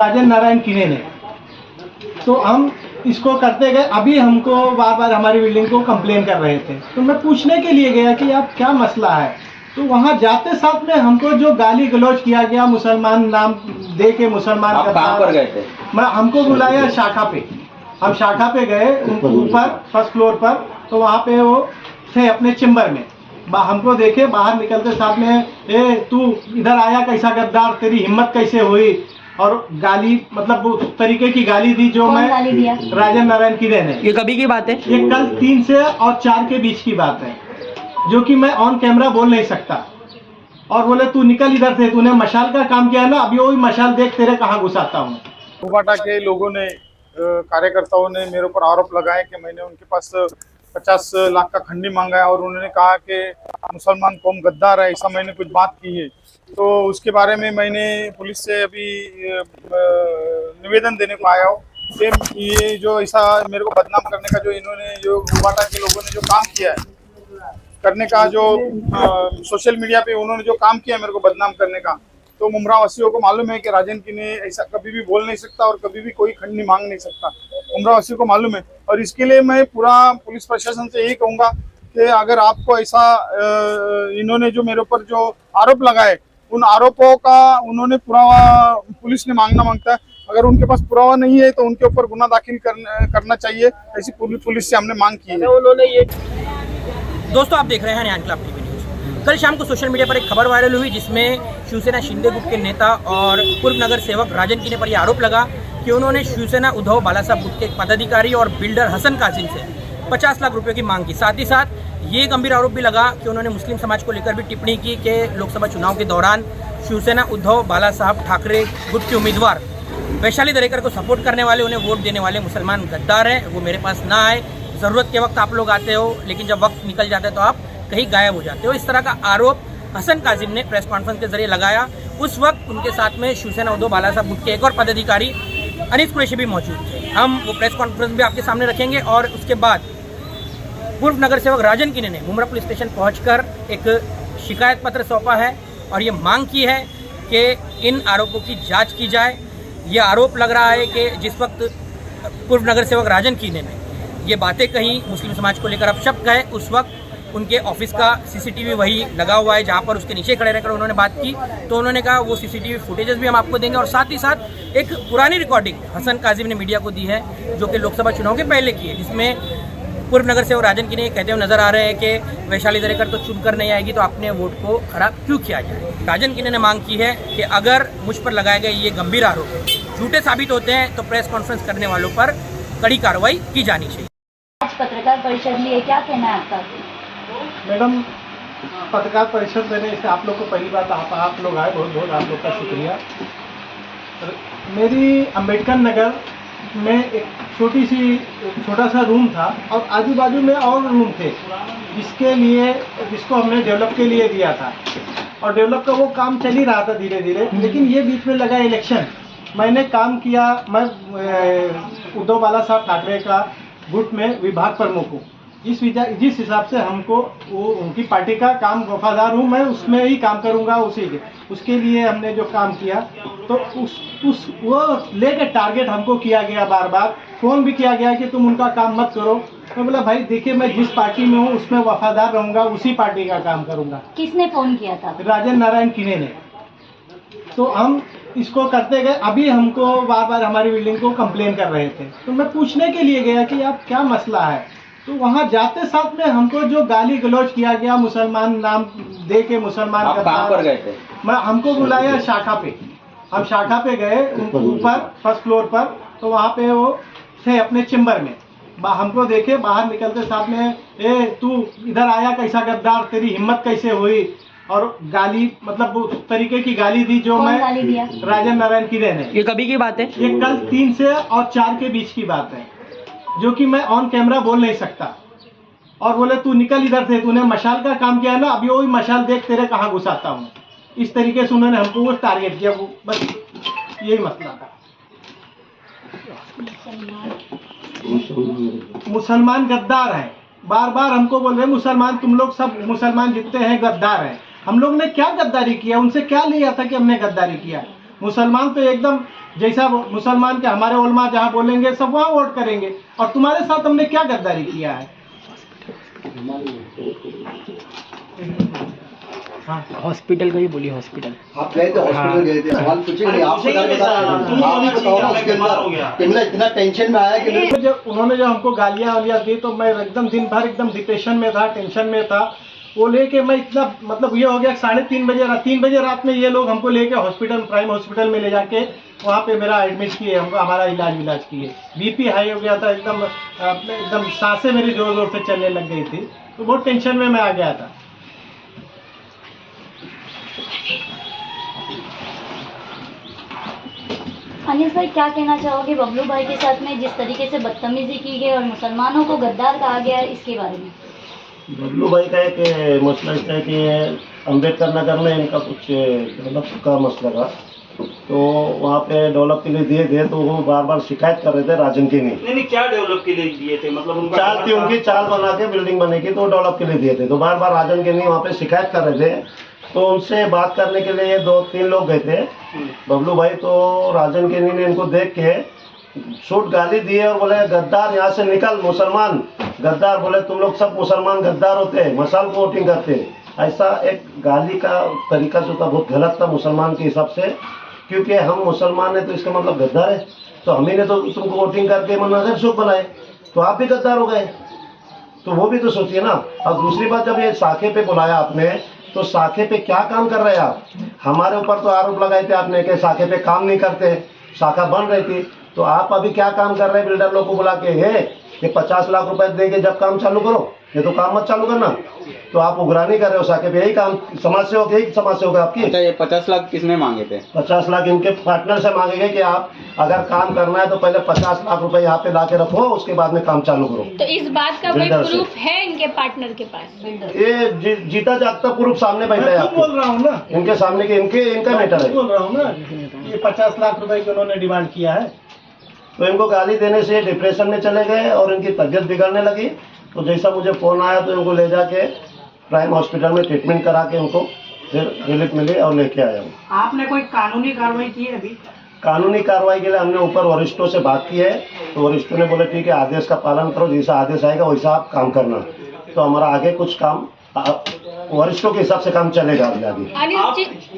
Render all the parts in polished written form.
राजन नारायण किने ने। तो हम इसको करते गए। अभी हमको बार बार हमारी बिल्डिंग को कंप्लेन कर रहे थे, तो मैं पूछने के लिए गया कि आप क्या मसला है। तो वहाँ जाते साथ में हमको जो गाली गलौज किया गया, मुसलमान नाम दे के मुसलमान। आप कहाँ पर गए थे? मैं हमको बुलाया शाखा पे। हम शाखा पे गए ऊपर फर्स्ट फ्लोर पर। तो वहाँ पे वो थे अपने चेम्बर में। हमको देखे बाहर निकलते साथ में, ए तू इधर आया कैसा गद्दार, तेरी हिम्मत कैसे हुई। और गाली मतलब वो तरीके की गाली दी जो मैं राजन नारायण किने ने। ये कभी की बात है? ये कल 3 से और 4 के बीच की बात है, जो कि मैं ऑन कैमरा बोल नहीं सकता। और बोले तू निकल इधर से, तूने मशाल का काम किया ना, अभी वही मशाल देख तेरे कहाँ घुसाता हूँ। उबाटा के लोगों ने कार्यकर्ताओं ने मेरे ऊपर आरोप लगाए कि मैंने उनके पास 50 लाख का खंडी मांगा है और उन्होंने कहा कि मुसलमान कौम गद्दार है, ऐसा मैंने कुछ बात की है। तो उसके बारे में मैंने पुलिस से अभी निवेदन देने को आया हूँ कि ये जो ऐसा मेरे को बदनाम करने का जो इन्होंने जो उबाटा के लोगों ने जो काम किया है करने का, जो सोशल मीडिया पे उन्होंने जो काम किया मेरे को बदनाम करने का, तो मुमरा वासियों को मालूम है कि राजन किने ऐसा कभी भी बोल नहीं सकता और कभी भी कोई खंडनी मांग नहीं सकता। मुमरा वासियों को मालूम है। और इसके लिए मैं पूरा पुलिस प्रशासन से यही कहूँगा कि अगर आपको ऐसा इन्होंने जो मेरे ऊपर जो आरोप लगाए, उन आरोपों का उन्होंने पुरावा पुलिस ने मांगता है। अगर उनके पास पुरावा नहीं है तो उनके ऊपर गुना दाखिल करना चाहिए, ऐसी पुलिस से हमने मांग की है। उन्होंने ये दोस्तों, आप देख रहे हैं न्याय इंकलाब टीवी न्यूज। कल शाम को सोशल मीडिया पर एक खबर वायरल हुई जिसमें शिवसेना शिंदे गुट के नेता और पूर्व नगर सेवक राजन किने पर यह आरोप लगा कि उन्होंने शिवसेना उद्धव बालासाहब गुट के एक पदाधिकारी और बिल्डर हसन कासिम से 50 लाख रुपए की मांग की। साथ ही साथ ये गंभीर आरोप भी लगा कि उन्होंने मुस्लिम समाज को लेकर भी टिप्पणी की कि लोकसभा चुनाव के दौरान शिवसेना उद्धव बालासाहब ठाकरे गुट के उम्मीदवार वैशाली दरेकर को सपोर्ट करने वाले, उन्हें वोट देने वाले मुसलमान गद्दार हैं, वो मेरे पास ना आए। ज़रूरत के वक्त आप लोग आते हो, लेकिन जब वक्त निकल जाता है तो आप कहीं गायब हो जाते हो। इस तरह का आरोप हसन कासिम ने प्रेस कॉन्फ्रेंस के जरिए लगाया। उस वक्त उनके साथ में शिवसेना उद्धव बालासाहब गुट के एक और पदाधिकारी अनीस कुरैशी भी मौजूद थे। हम वो प्रेस कॉन्फ्रेंस भी आपके सामने रखेंगे। और उसके बाद पूर्व नगर सेवक राजन किने ने मुमरा पुलिस स्टेशन पहुंचकर एक शिकायत पत्र सौंपा है और ये मांग की है कि इन आरोपों की जांच की जाए। ये आरोप लग रहा है कि जिस वक्त पूर्व नगर सेवक राजन किने ने ये बातें कही, मुस्लिम समाज को लेकर अपशब्द कहे, उस वक्त उनके ऑफिस का सीसीटीवी वही लगा हुआ है जहां पर उसके नीचे खड़े रहकर उन्होंने बात की। तो उन्होंने कहा वो सीसीटीवी फुटेजेस भी हम आपको देंगे। और साथ ही साथ एक पुरानी रिकॉर्डिंग हसन कासिम ने मीडिया को दी है जो कि लोकसभा चुनाव के पहले की है, जिसमें पूर्व नगर सेवक राजन किने कहते हुए नजर आ रहे हैं कि वैशाली दरेकर तो चुनकर नहीं आएगी तो अपने वोट को खराब क्यों किया जाए। राजन किने ने मांग की है कि अगर मुझ पर लगाए गए ये गंभीर आरोप झूठे साबित होते हैं तो प्रेस कॉन्फ्रेंस करने वालों पर कड़ी कार्रवाई की जानी चाहिए। आज पत्रकार परिषद लिए क्या कहना है आपका? मैडम, पत्रकार परिषद देने से आप लोग को पहली बात आप लोग आए, बहुत बहुत आप लोग का शुक्रिया। मेरी अम्बेडकर नगर में एक छोटा सा रूम था और आजू बाजू में और रूम थे जिसको हमने डेवलप के लिए दिया था। और डेवलप का वो काम चल ही रहा था धीरे धीरे, लेकिन ये बीच में लगा इलेक्शन। मैंने काम किया, मैं उद्धव बालासाहब ठाकरे का गुट में विभाग प्रमुख हूँ। जिस हिसाब से हमको वो उनकी पार्टी का काम वफादार हूँ, मैं उसमें ही काम करूँगा उसके लिए हमने जो काम किया। तो वो लेके टारगेट हमको किया गया, बार बार फोन भी किया गया कि तुम उनका काम मत करो। मैं बोला भाई देखिए, मैं जिस पार्टी में हूँ उसमें वफादार रहूँगा, उसी पार्टी का काम करूँगा। किसने फोन किया था? राजन नारायण किने ने। तो हम इसको करते गए। अभी हमको बार बार हमारी बिल्डिंग को कंप्लेन कर रहे थे, तो मैं पूछने के लिए गया कि आप क्या मसला है। तो वहाँ जाते साथ में हमको जो गाली गलौज किया गया, मुसलमान नाम दे के मुसलमान। आप कहाँ पर गए थे? हमको बुलाया शाखा पे। हम शाखा पे गए ऊपर फर्स्ट फ्लोर पर। तो वहाँ पे वो थे अपने चेम्बर में। हमको देखे बाहर निकलते साथ में, ए तू इधर आया कैसा गद्दार, तेरी हिम्मत कैसे हुई। और गाली मतलब वो तरीके की गाली दी जो मैं राजन नारायण किने ने। ये कभी की बात है? ये कल 3 से और 4 के बीच की बात है, जो कि मैं ऑन कैमरा बोल नहीं सकता। और बोले तू निकल इधर से, तूने मशाल का काम किया ना, अभी वही मशाल देख तेरे कहाँ घुसाता हूँ। इस तरीके से उन्होंने हमको वो टारगेट किया। वो बस यही मसला था। मुसलमान गद्दार हैं, बार बार हमको बोल रहे मुसलमान, तुम लोग सब मुसलमान जितने हैं गद्दार हैं। हम लोग ने क्या गद्दारी किया, उनसे क्या लिया था कि हमने गद्दारी किया? मुसलमान तो एकदम जैसा मुसलमान के हमारे उलमा जहाँ बोलेंगे सब वहाँ वोट करेंगे, और तुम्हारे साथ हमने क्या गद्दारी किया है? हाँ, हॉस्पिटल का ही बोलिए, हॉस्पिटल आप गए थे, हॉस्पिटल गए थे, सवाल पूछेंगे आप बताओ ना उसके अंदर कि मैं इतना टेंशन में आया कि मेरे तो जब उन्होंने जो हमको गालियाँ वालियाँ दी तो मैं एकदम दिन भर एकदम डिप्रेशन में था, टेंशन में था। वो लेके मैं इतना मतलब ये हो गया 3:30 बजे रात में ये लोग हमको लेके हॉस्पिटल, प्राइम हॉस्पिटल में ले जाके वहाँ पे मेरा एडमिट किए, हमको हमारा इलाज किए। बीपी हाई हो गया था, एकदम सांसें मेरी जोर जोर से चलने लग गई थी, तो बहुत टेंशन में मैं आ गया था। अनिल भाई, क्या कहना चाहोगे बबलू भाई के साथ में जिस तरीके से बदतमीजी की गई और मुसलमानों को गद्दार कहा गया है, इसके बारे में? बबलू भाई का एक मसला इसका है कि अम्बेडकर नगर में इनका कुछ डेवलप का मसला था, तो वहाँ पे डेवलप के लिए दिए थे, तो वो बार बार शिकायत कर रहे थे राजन की नहीं, क्या डेवलप के लिए दिए थे? मतलब उनका चाल थी उनकी, चाल बना के बिल्डिंग बनेगी तो डेवलप के लिए दिए थे, तो बार बार राजन के नहीं वहाँ पे शिकायत कर रहे थे। तो उनसे बात करने के लिए 2-3 लोग गए थे बबलू भाई, तो राजन के ने इनको देख के शूट गाली दिए और बोले गद्दार यहाँ से निकल, मुसलमान गद्दार, बोले तुम लोग सब मुसलमान गद्दार होते हैं, मसाल को वोटिंग करते हैं। ऐसा एक गाली का तरीका जो था बहुत गलत था मुसलमान के हिसाब से, क्योंकि हम मुसलमान हैं तो इसका मतलब गद्दार है, तो हम ही ने तो तुमको वोटिंग करके नगर शोक बनाए, तो आप भी गद्दार हो गए, तो वो भी तो सोचिए ना। और दूसरी बात, जब ये साखे पे बुलाया आपने, तो साखे पे क्या काम कर रहे हैं आप? हमारे ऊपर तो आरोप लगाए थे आपने कि साखे पे काम नहीं करते, शाखा बन रही थी, तो आप अभी क्या काम कर रहे हैं? बिल्डर लोग को बुला के है कि 50 लाख रुपए देंगे जब काम चालू करो, ये तो काम मत चालू करना, तो आप उगरानी कर रहे हो साके पे, यही काम समाज सेवक, यही समाज सेवक आपकी। अच्छा, ये 50 लाख किसने मांगे थे? 50 लाख इनके पार्टनर से मांगेंगे कि आप अगर काम करना है तो पहले 50 लाख रुपए यहाँ पे ला के रखो, उसके बाद में काम चालू करो। तो इस बात का कोई बिल्डर से। प्रूफ है इनके पार्टनर के पास? ये जीता जागता प्रूफ सामने बैठा है मैं आपको, बोल रहा हूँ ना, इनके सामने के इनका मैटर है। बोल रहा हूँ ना, ये 50 लाख रुपए की उन्होंने डिमांड किया है। तो इनको गाली देने से डिप्रेशन में चले गए और इनकी तबीयत बिगड़ने लगी, तो जैसा मुझे फोन आया तो इनको ले जाके प्राइम हॉस्पिटल में ट्रीटमेंट करा के उनको फिर रिलीफ मिली और लेके आया हूँ। आपने कोई कानूनी कार्रवाई की है अभी? कानूनी कार्रवाई के लिए हमने ऊपर वरिष्ठों से बात की है, तो वरिष्ठों ने बोले ठीक है, आदेश का पालन करो, जैसा आदेश आएगा वैसा आप काम करना, तो हमारा आगे कुछ काम वरिष्ठों के हिसाब से काम चलेगा आगे।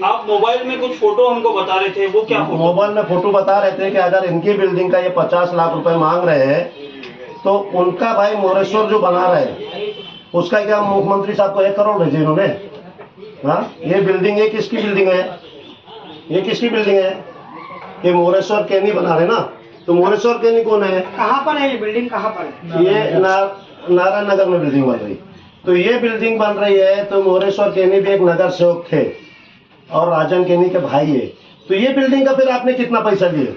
आप मोबाइल में कुछ फोटो हमको बता रहे थे, वो क्या फोटो? मोबाइल में फोटो बता रहे थे कि अगर इनकी बिल्डिंग का ये 50 लाख रुपए मांग रहे हैं, तो उनका भाई मोरेश्वर जो बना रहे हैं उसका क्या मुख्यमंत्री साहब को 1 करोड़ भेजे इन्होंने? हाँ, ये बिल्डिंग, ये किसकी बिल्डिंग है? ये किसकी बिल्डिंग है? ये मोरेश्वर केनी बना रहे ना, तो मोरेश्वर केनी कौन है? कहाँ पर है ये बिल्डिंग, कहाँ पर है? ये नारायण नगर में बिल्डिंग बन रही, तो ये बिल्डिंग बन रही है, तो मोरेश्वर केनी भी एक नगर सेवक थे और राजन केनी के भाई है, तो ये बिल्डिंग का फिर आपने कितना पैसा लिए?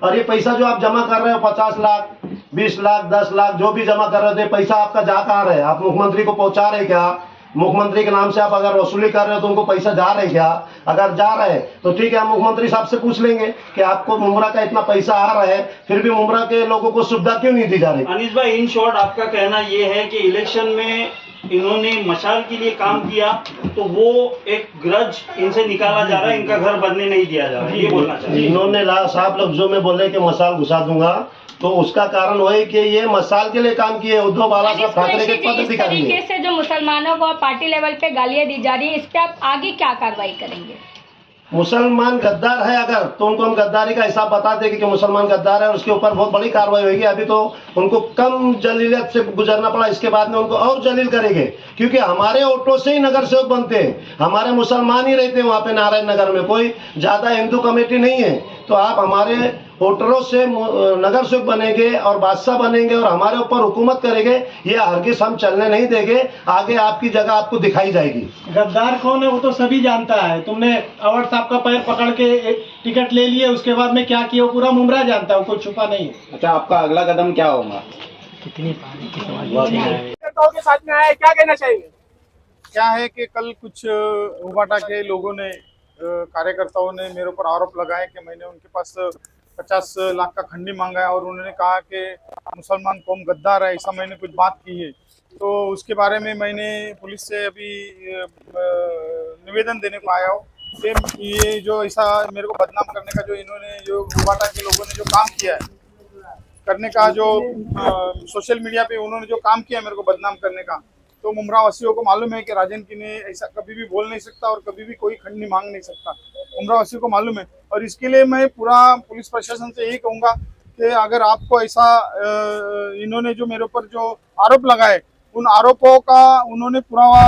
और ये पैसा जो आप जमा कर रहे हो 50 लाख 20 लाख 10 लाख जो भी जमा कर रहे थे, पैसा आपका जा कहाँ रहे? आप मुख्यमंत्री को पहुंचा रहे क्या? मुख्यमंत्री के नाम से आप अगर वसूली कर रहे हो तो उनको पैसा जा रहे क्या? अगर जा रहे तो ठीक है, हम मुख्यमंत्री साहब से पूछ लेंगे कि आपको मुमरा का इतना पैसा आ रहा है, फिर भी मुमरा के लोगों को सुविधा क्यों नहीं दी जा रही? अनिल भाई, इन शॉर्ट आपका कहना ये है कि इलेक्शन में इन्होंने मशाल के लिए काम किया, तो वो एक ग्रज इनसे निकाला जा रहा है, इनका घर बनने नहीं दिया जा रहा है, ये बोलना चाहिए। इन्होंने साफ लफ्जों में बोले कि मसाल घुसा दूंगा, तो उसका कारण वही कि ये मसाल के लिए काम किए, उद्धव बाला साहब ठाकरे के पद अधिकारी तरीके है। से जो मुसलमानों को पार्टी लेवल पे गालियां दी जा रही है, इस पे आप आगे क्या कार्रवाई करेंगे? मुसलमान गद्दार है अगर, तो उनको हम गद्दारी का हिसाब बताते कि मुसलमान गद्दार है, और उसके ऊपर बहुत बड़ी कार्रवाई होगी। अभी तो उनको कम जलीलियत से गुजरना पड़ा, इसके बाद में उनको और जलील करेंगे, क्योंकि हमारे ऑटो से ही नगर सेवक बनते हैं, हमारे मुसलमान ही रहते हैं वहाँ पे नारायण नगर में, कोई ज्यादा हिंदू कमेटी नहीं है, तो आप हमारे वोटरों से नगर सेवक बनेंगे और बादशाह बनेंगे और हमारे ऊपर हुकूमत करेंगे, ये हरगिज हम चलने नहीं देंगे। आगे आपकी जगह आपको दिखाई जाएगी। गद्दार कौन है वो तो सभी जानता है। तुमने अवर साहब का पैर पकड़ के एक टिकट ले लिए, उसके बाद में क्या किया वो पूरा मुमरा जानता है, कोई छुपा नहीं है। अच्छा, आपका अगला कदम क्या होगा? साथ में आया, क्या कहना चाहिए? क्या है कि कल कुछ उबाटा के लोगों ने, कार्यकर्ताओं ने मेरे ऊपर आरोप लगाए कि मैंने उनके पास 50 लाख का खंडी मांगा है, और उन्होंने कहा कि मुसलमान कौम गद्दार है, ऐसा मैंने कुछ बात की है। तो उसके बारे में मैंने पुलिस से अभी निवेदन देने को आया हूँ सेम ये जो ऐसा मेरे को बदनाम करने का जो इन्होंने जो उबाटा के लोगों ने जो काम किया है करने का, जो सोशल मीडिया पे उन्होंने जो काम किया मेरे को बदनाम करने का, तो मुमरा वासियों को मालूम है कि राजन की ने ऐसा कभी भी बोल नहीं सकता और कभी भी कोई खंडनी मांग नहीं सकता। मुमरा वासियों को मालूम है और इसके लिए मैं पूरा पुलिस प्रशासन से यही कहूँगा कि अगर आपको ऐसा इन्होंने जो मेरे ऊपर जो आरोप लगाए उन आरोपों का उन्होंने पुरावा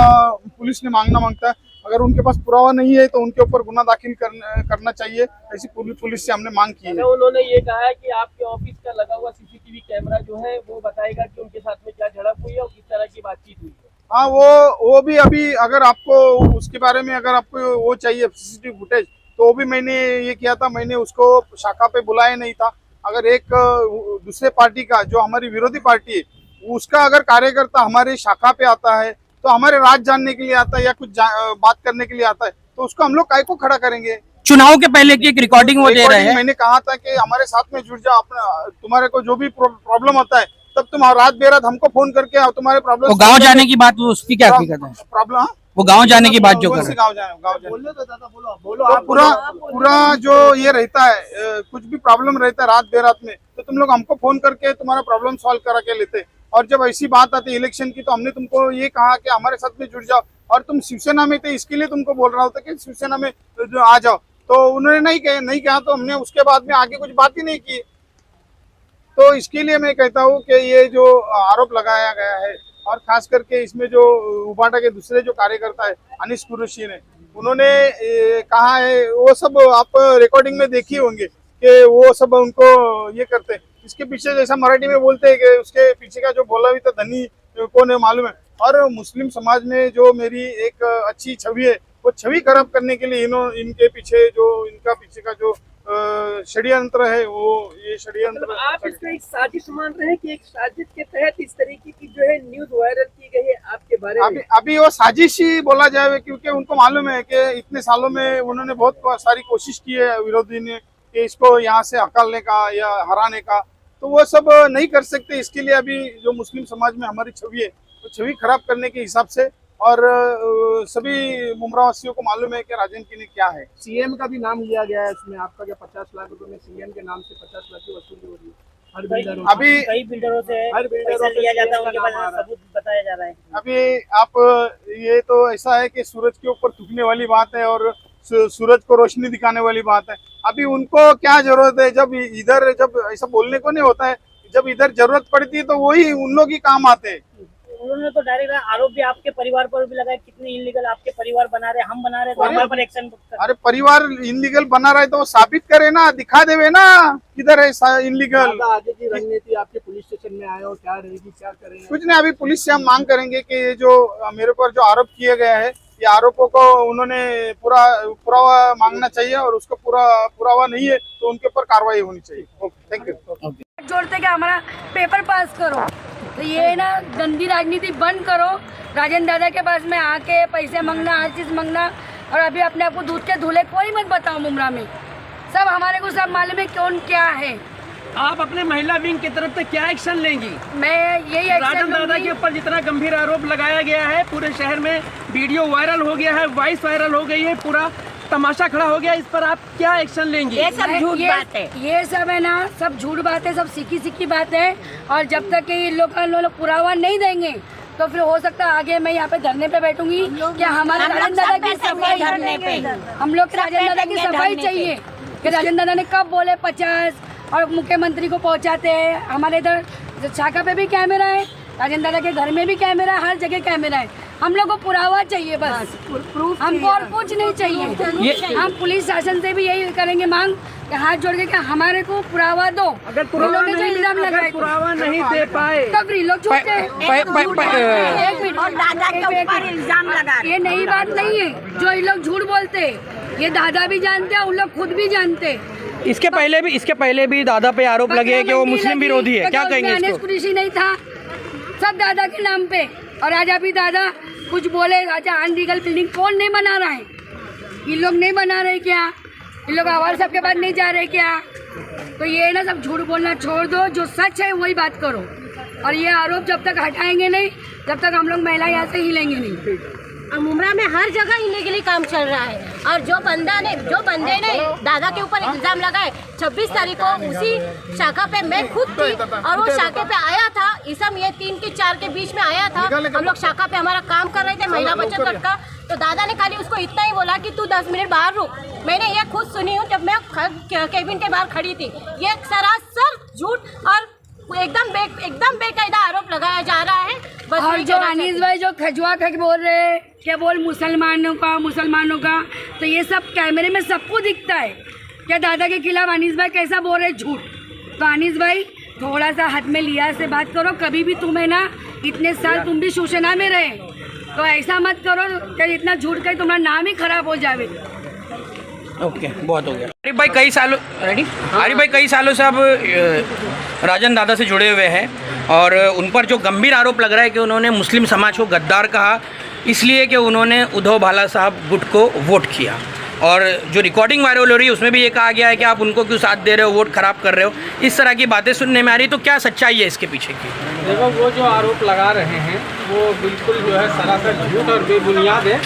पुलिस ने मांगता है। अगर उनके पास पुरावा नहीं है तो उनके ऊपर गुना दाखिल करना चाहिए, ऐसी पुलिस से हमने मांग की है। उन्होंने ये कहा है कि आपके ऑफिस का लगा हुआ सीसीटीवी कैमरा जो है वो बताएगा कि उनके साथ में क्या झड़प हुई है और किस तरह की बातचीत हुई है। हाँ, वो भी अभी अगर आपको उसके बारे में अगर आपको वो चाहिए सीसीटीवी फुटेज तो वो भी मैंने ये किया था, मैंने उसको शाखा पे बुलाया नहीं था। अगर एक दूसरे पार्टी का जो हमारी विरोधी पार्टी है उसका अगर कार्यकर्ता हमारे शाखा पे आता है तो हमारे राज जानने के लिए आता है या कुछ बात करने के लिए आता है तो उसको हम लोग काय को खड़ा करेंगे। चुनाव के पहले की एक रिकॉर्डिंग वो दे रहे हैं। मैंने कहा था कि हमारे साथ में जुड़ जाओ, अपना तुम्हारे को जो भी प्रॉब्लम होता है तब तुम रात बेरात हमको फोन करके आओ, तुम्हारे प्रॉब्लम। वो गांव जाने की बात, वो उसकी क्या हकीकत है? प्रॉब्लम वो गांव जाने की बात जो कर रहे हैं। गाँव जाने पूरा जो ये रहता है, कुछ भी प्रॉब्लम रहता है रात बेरात में तो तुम लोग हमको फोन करके तुम्हारा प्रॉब्लम सॉल्व करा के लेते। और जब ऐसी बात आती है इलेक्शन की तो हमने तुमको ये कहा कि हमारे साथ में जुड़ जाओ और तुम शिवसेना में थे, इसके लिए तुमको बोल रहा होता कि शिवसेना में जो आ जाओ, तो उन्होंने नहीं कहा तो हमने उसके बाद में आगे कुछ बात ही नहीं की। तो इसके लिए मैं कहता हूँ कि ये जो आरोप लगाया गया है और खास करके इसमें जो उबाटा के दूसरे जो कार्यकर्ता है अनिस कुरैशी ने, उन्होंने कहा है, वो सब आप रिकॉर्डिंग में देखी होंगे कि वो सब उनको ये करते हैं। इसके पीछे जैसा मराठी में बोलते हैं कि उसके पीछे का जो बोला भी था धनी कौन है मालूम है। और मुस्लिम समाज में जो मेरी एक अच्छी छवि है वो छवि खराब करने के लिए इनके पीछे जो इनका पीछे का जो षड्यंत्र है वो ये षड्यंत्र। आप इसको एक साजिश मान रहे हैं कि एक साजिश के तहत इस तरीके की जो है न्यूज वायरल की गई है आपके बारे में? अभी वो साजिश ही बोला जाए क्योंकि उनको मालूम है कि इतने सालों में उन्होंने बहुत सारी कोशिश की है विरोधी ने कि इसको यहाँ से हकालने का या हराने का, तो वो सब नहीं कर सकते। इसके लिए अभी जो मुस्लिम समाज में हमारी छवि है वो छवि खराब करने के हिसाब से, और सभी मुमरावासियों को मालूम है कि राजन की ने क्या है। सीएम का भी नाम लिया गया है इसमें, आपका क्या 50 लाख रुपए में सीएम के नाम से 50 लाख की वसूली हो रही है हर बिल्डर। अभी कई बिल्डरों से हर बिल्डर लिया जाता है, उनके पास सबूत बताया जा रहा है। अभी आप ये तो ऐसा है कि सूरज के ऊपर थूकने वाली बात है और सूरज को रोशनी दिखाने वाली बात है। अभी उनको क्या जरूरत है, जब इधर जब ऐसा बोलने को नहीं होता है, जब इधर जरूरत पड़ती है तो वही उन लोग ही काम आते हैं। उन्होंने तो डायरेक्ट आरोप भी आपके परिवार पर भी लगाया, कितने इनलीगल आपके परिवार बना रहे, हम बना रहे तो हमारे पर एक्शन। अरे परिवार इनलीगल बना रहा है तो वो साबित करे ना, दिखा देवे ना किधर है इनलीगल। आगे की रणनीति आपके पुलिस स्टेशन में आए हो क्या रहेगी, क्या करेंगे? कुछ नहीं, अभी पुलिस से हम मांग करेंगे कि ये जो मेरे पर जो आरोप किए गए हैं ये आरोपों को उन्होंने पुरावा मांगना चाहिए और उसको पुरावा नहीं है तो उनके ऊपर कार्रवाई होनी चाहिए। Thank you. जोड़ते क्या हमारा पेपर पास करो, तो ये ना गंदी राजनीति बंद करो। राजन दादा के पास में आके पैसे मांगना, हर चीज़ मांगना, और अभी अपने आप को दूध के धुले कोई मत बताओ। मुमरा में सब हमारे को सब मालूम है कौन क्या है। आप अपने महिला विंग की तरफ से क्या एक्शन लेंगी? मैं यही राजन दादा के ऊपर जितना गंभीर आरोप लगाया गया है, पूरे शहर में वीडियो वायरल हो गया है, वॉइस वायरल हो गई है, पूरा तमाशा खड़ा हो गया, इस पर आप क्या एक्शन लेंगी? ये सब झूठ बात है, ये सब है ना, सब झूठ बात है, सब सीखी बात है। और जब तक ये लोग पुरावा नहीं देंगे तो फिर हो सकता है आगे मैं यहाँ पे धरने पे बैठूंगी कि हमारे राजन दादा की सफाई, हम लोग राजन दादा की सफाई चाहिए कि राजन दादा ने कब बोले 50 और मुख्यमंत्री को पहुँचाते हैं। हमारे इधर शाखा पे भी कैमरा है, राजन दादा के घर में भी कैमरा है, हर जगह कैमरा है। हम लोग को पुरावा चाहिए बस, हमको और कुछ नहीं चाहिए। हम पुलिस शासन से भी यही करेंगे मांग कि हाथ जोड़ के कि हमारे को पुरावा दो। अगर पुरावा नहीं दे पाए तब लोग झूठे इल्जाम लगा। ये नई बात नहीं है जो ये लोग झूठ बोलते, ये दादा भी जानते हैं, उन लोग खुद भी जानते हैं। इसके पहले भी दादा पे आरोप लगे हैं कि वो मुस्लिम विरोधी है, क्या कहेंगे इसको? अनिस कुरैशी नहीं था, सब दादा के नाम पे। और आज अभी दादा कुछ बोले, राजा अनलीगल बिल्डिंग कौन नहीं बना रहा है? ये लोग नहीं बना रहे क्या? ये लोग आवाज सबके बाद नहीं जा रहे क्या? तो ये ना सब झूठ बोलना छोड़ दो, जो सच है वही बात करो। और ये आरोप जब तक हटाएंगे नहीं, जब तक हम लोग महिला यहाँ से हिलेंगे नहीं। मुमरा में हर जगह इलीगली काम चल रहा है। और जो बंदे ने दादा के ऊपर इल्जाम लगाए 26 तारीख को उसी शाखा पे मैं खुद थी और वो शाखा पे आया था। इसम ये 3 के 4 के बीच में आया था। हम लोग शाखा पे हमारा काम कर रहे थे महिला बचत गट का। तो दादा ने खाली उसको इतना ही बोला कि तू 10 मिनट बाहर रुक। मैंने ये खुद सुनी हूँ जब मैं केबिन के बाहर खड़ी थी। ये सरासर झूठ और एकदम बेकायदा आरोप लगाया जा रहा है। बस और जो अनीस भाई जो खजुआ खज बोल रहे हैं क्या बोल मुसलमानों का, तो ये सब कैमरे में सबको दिखता है। क्या दादा के खिलाफ अनीस भाई कैसा बोल रहे झूठ। तो अनीस भाई थोड़ा सा हाथ में लिया से बात करो। कभी भी तुम्हें ना इतने साल तुम भी शिवसेना में रहे, तो ऐसा मत करो कि इतना झूठ कर तुम्हारा नाम ही खराब हो जाए। ओके, बहुत हो गया। आरिफ भाई कई सालों से अब राजन दादा से जुड़े हुए हैं और उन पर जो गंभीर आरोप लग रहा है कि उन्होंने मुस्लिम समाज को गद्दार कहा इसलिए कि उन्होंने उद्धव भाला साहब गुट को वोट किया। और जो रिकॉर्डिंग वायरल हो रही है उसमें भी ये कहा गया है कि आप उनको क्यों साथ दे रहे हो, वोट खराब कर रहे हो। इस तरह की बातें सुनने में आ रही, तो क्या सच्चाई है इसके पीछे की? देखो, वो जो आरोप लगा रहे हैं वो बिल्कुल जो है सरासर झूठ और बेबुनियाद है।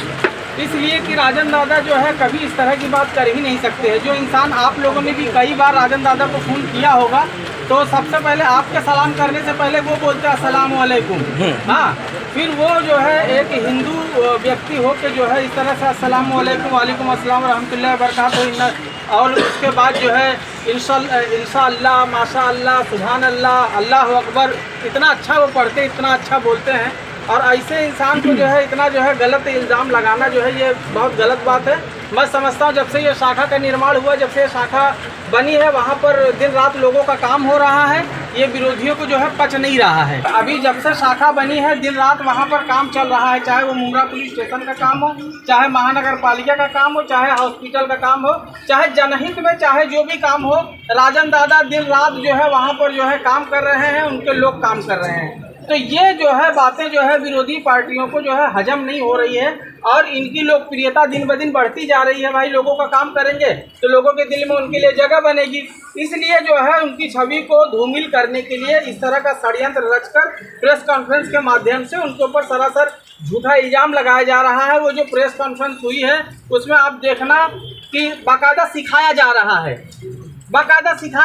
इसलिए कि राजन दादा जो है कभी इस तरह की बात कर ही नहीं सकते हैं। जो इंसान, आप लोगों ने भी कई बार राजन दादा को फ़ोन किया होगा, तो सबसे पहले आपके सलाम करने से पहले वो बोलते हैं अस्सलाम वालेकुम। हाँ, फिर वो जो है एक हिंदू व्यक्ति हो के जो है इस तरह से अस्सलाम वालेकुम, वालेकुम अस्सलाम रहमतुल्लाहि व बरकातहू, और उसके बाद जो है इंशाअल्लाह, माशाअल्लाह, सुभान अल्लाह, अल्लाह अकबर, इतना अच्छा वो पढ़ते, इतना अच्छा बोलते हैं। और ऐसे इंसान को जो है इतना जो है गलत इल्ज़ाम लगाना जो है ये बहुत गलत बात है। मैं समझता हूँ जब से ये शाखा का निर्माण हुआ, जब से ये शाखा बनी है, वहाँ पर दिन रात लोगों का काम हो रहा है। ये विरोधियों को जो है पच नहीं रहा है। अभी जब से शाखा बनी है दिन रात वहाँ पर काम चल रहा है, चाहे वो मुमरा पुलिस स्टेशन का काम हो, चाहे महानगर पालिका का काम हो, चाहे हॉस्पिटल का काम हो, चाहे जनहित में चाहे जो भी काम हो, राजन दादा दिन रात जो है वहाँ पर जो है काम कर रहे हैं, उनके लोग काम कर रहे हैं। तो ये जो है बातें जो है विरोधी पार्टियों को जो है हजम नहीं हो रही है और इनकी लोकप्रियता दिन ब दिन बढ़ती जा रही है। भाई, लोगों का काम करेंगे तो लोगों के दिल में उनके लिए जगह बनेगी। इसलिए जो है उनकी छवि को धूमिल करने के लिए इस तरह का षड्यंत्र रचकर प्रेस कॉन्फ्रेंस के माध्यम से उनके ऊपर सरासर झूठा इल्ज़ाम लगाया जा रहा है। वो जो प्रेस कॉन्फ्रेंस हुई है उसमें आप देखना कि बाकायदा सिखाया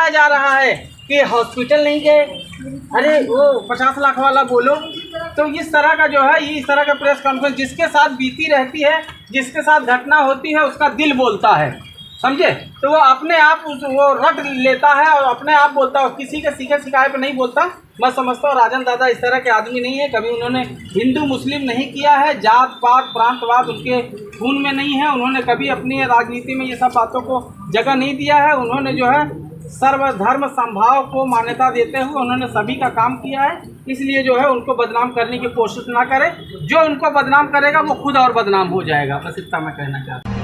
जा रहा है कि हॉस्पिटल नहीं गए, अरे वो 50 लाख वाला बोलो। तो इस तरह का जो है, इस तरह का प्रेस कॉन्फ्रेंस जिसके साथ बीती रहती है, जिसके साथ घटना होती है, उसका दिल बोलता है, समझे। तो वो अपने आप वो रट लेता है और अपने आप बोलता है, किसी के सीखे सिखाए पे नहीं बोलता। मैं समझता हूँ राजन दादा इस तरह के आदमी नहीं है। कभी उन्होंने हिंदू मुस्लिम नहीं किया है, जात पात प्रांतवाद उनके खून में नहीं है। उन्होंने कभी अपनी राजनीति में ये सब बातों को जगह नहीं दिया है। उन्होंने जो है सर्वधर्म संभाव को मान्यता देते हुए उन्होंने सभी का काम किया है। इसलिए जो है उनको बदनाम करने की कोशिश ना करें। जो उनको बदनाम करेगा वो खुद और बदनाम हो जाएगा। बस इतना मैं कहना चाहता हूँ।